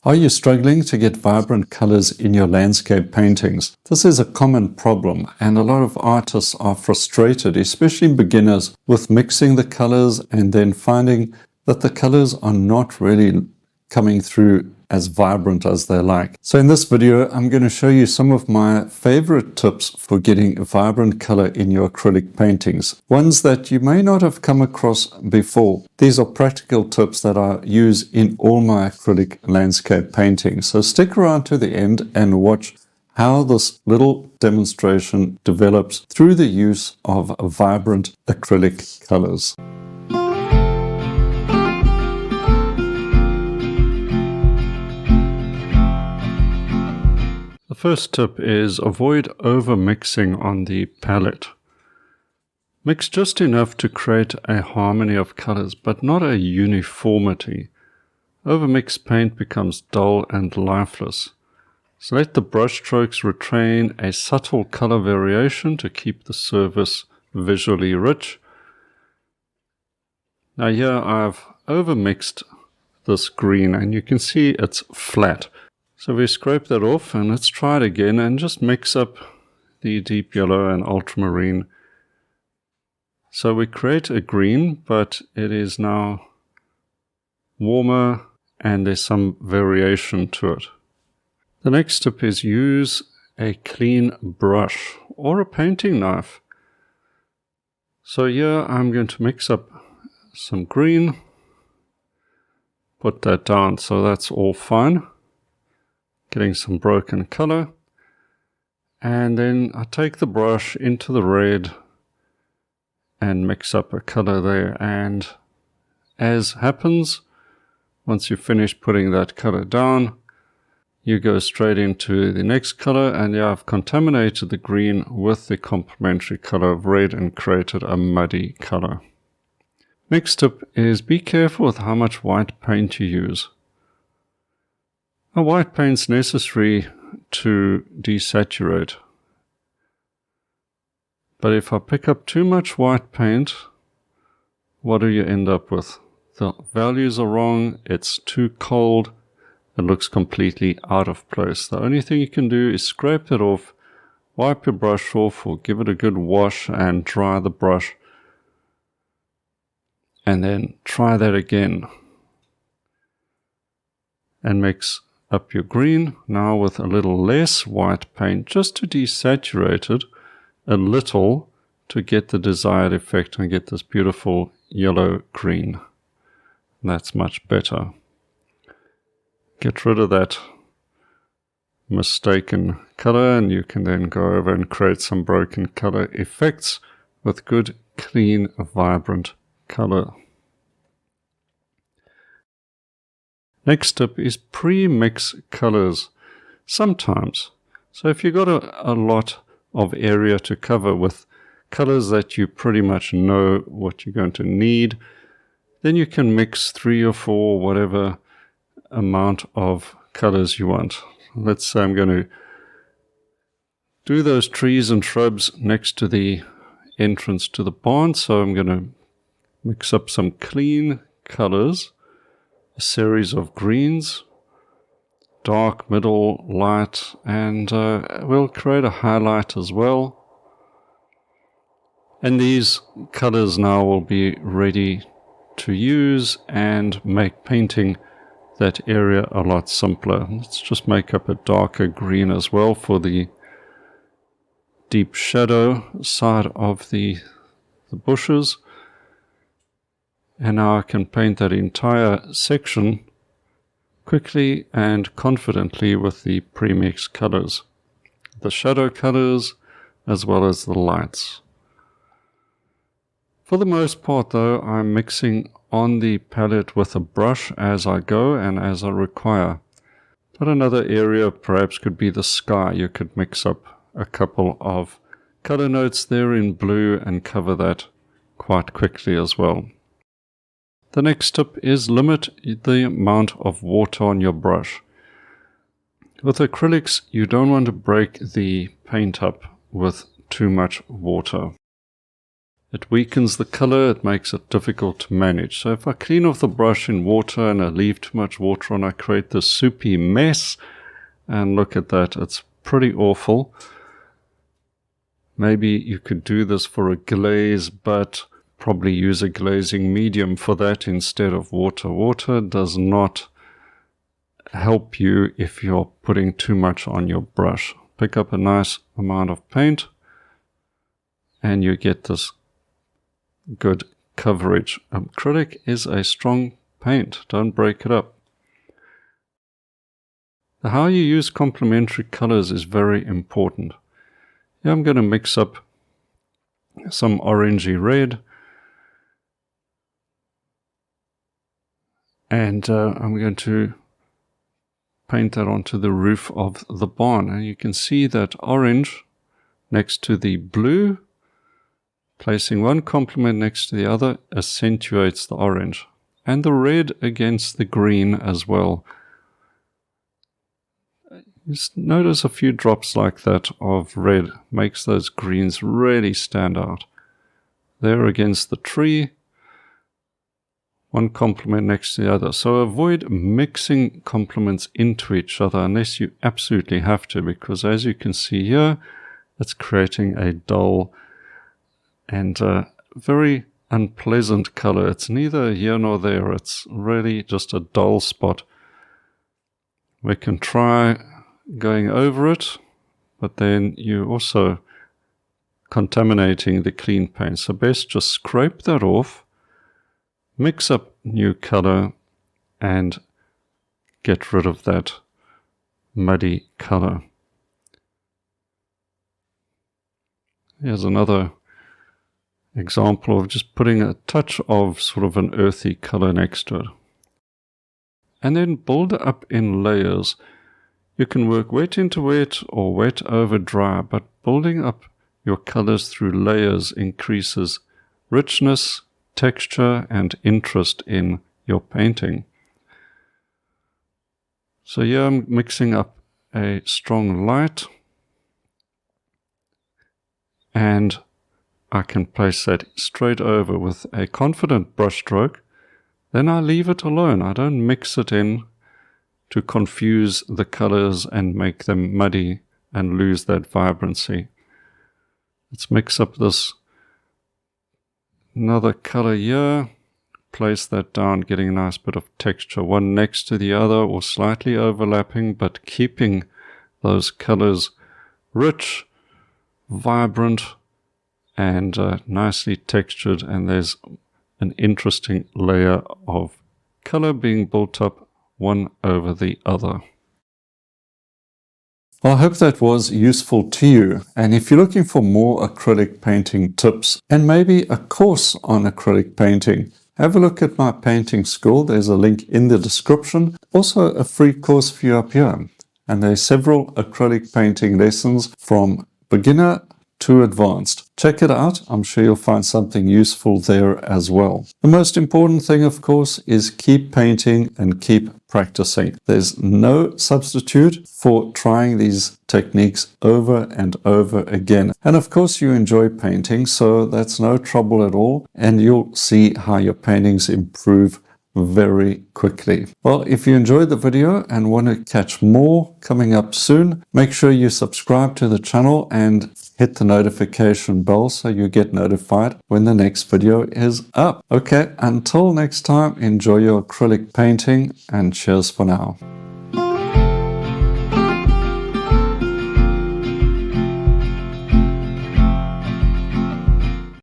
Are you struggling to get vibrant colors in your landscape paintings? This is a common problem, and a lot of artists are frustrated, especially beginners, with mixing the colors and then finding that the colors are not really coming through as vibrant as they like. So in this video, I'm going to show you some of my favorite tips for getting a vibrant color in your acrylic paintings. Ones that you may not have come across before. These are practical tips that I use in all my acrylic landscape paintings. So stick around to the end and watch how this little demonstration develops through the use of vibrant acrylic colors. The first tip is avoid overmixing on the palette. Mix just enough to create a harmony of colors, but not a uniformity. Overmixed paint becomes dull and lifeless. So let the brush strokes retain a subtle color variation to keep the surface visually rich. Now here I've overmixed this green and you can see it's flat. So we scrape that off and let's try it again and just mix up the deep yellow and ultramarine. So we create a green, but it is now warmer and there's some variation to it. The next tip is use a clean brush or a painting knife. So here I'm going to mix up some green, put that down, so that's all fine. Getting some broken color, and then I take the brush into the red and mix up a color there, and as happens, once you finish putting that color down, you go straight into the next color, and yeah, I've contaminated the green with the complementary color of red and created a muddy color. Next tip is be careful with how much white paint you use. A white paint's necessary to desaturate. But if I pick up too much white paint, what do you end up with? The values are wrong, it's too cold, it looks completely out of place. The only thing you can do is scrape it off, wipe your brush off, or give it a good wash and dry the brush. And then try that again. And mix up your green now with a little less white paint just to desaturate it a little to get the desired effect and get this beautiful yellow green. That's much better. Get rid of that mistaken color and you can then go over and create some broken color effects with good, clean, vibrant color. Next tip is pre-mix colors sometimes. So if you've got a lot of area to cover with colors that you pretty much know what you're going to need, then you can mix 3 or 4, whatever amount of colors you want. Let's say I'm going to do those trees and shrubs next to the entrance to the barn, so I'm going to mix up some clean colors. A series of greens, dark, middle, light, and we'll create a highlight as well. And these colors now will be ready to use and make painting that area a lot simpler. Let's just make up a darker green as well for the deep shadow side of the bushes. And now I can paint that entire section quickly and confidently with the Premix colors. The shadow colors as well as the lights. For the most part though, I'm mixing on the palette with a brush as I go and as I require. But another area perhaps could be the sky. You could mix up a couple of color notes there in blue and cover that quite quickly as well. The next tip is limit the amount of water on your brush. With acrylics, you don't want to break the paint up with too much water. It weakens the color, it makes it difficult to manage. So if I clean off the brush in water and I leave too much water on, I create this soupy mess. And look at that, it's pretty awful. Maybe you could do this for a glaze, but probably use a glazing medium for that instead of water. Water does not help you if you're putting too much on your brush. Pick up a nice amount of paint and you get this good coverage. Acrylic is a strong paint, don't break it up. How you use complementary colors is very important. Here I'm going to mix up some orangey red, and I'm going to paint that onto the roof of the barn. And you can see that orange next to the blue, placing one complement next to the other, accentuates the orange. And the red against the green as well. Just notice a few drops like that of red makes those greens really stand out. There against the tree, one complement next to the other. So avoid mixing complements into each other unless you absolutely have to, because as you can see here, it's creating a dull and very unpleasant color. It's neither here nor there. It's really just a dull spot. We can try going over it, but then you're also contaminating the clean paint. So best just scrape that off, mix up new color, and get rid of that muddy color. Here's another example of just putting a touch of sort of an earthy color next to it. And then build up in layers. You can work wet into wet or wet over dry, but building up your colors through layers increases richness, texture, and interest in your painting. So here I'm mixing up a strong light, and I can place that straight over with a confident brush stroke. Then I leave it alone. I don't mix it in to confuse the colors and make them muddy and lose that vibrancy. Let's mix up this another color here, place that down, getting a nice bit of texture, one next to the other or slightly overlapping, but keeping those colors rich, vibrant, and nicely textured, and there's an interesting layer of color being built up one over the other. I hope that was useful to you, and if you're looking for more acrylic painting tips and maybe a course on acrylic painting, have a look at my painting school. There's a link in the description. Also a free course for you up here, and there's several acrylic painting lessons from beginner to advanced. Check it out. I'm sure you'll find something useful there as well. The most important thing, of course, is keep painting and keep practicing. There's no substitute for trying these techniques over and over again. And of course, you enjoy painting, so that's no trouble at all. And you'll see how your paintings improve very quickly. Well, if you enjoyed the video and want to catch more coming up soon, make sure you subscribe to the channel and hit the notification bell so you get notified when the next video is up. Okay, until next time, enjoy your acrylic painting and cheers for now.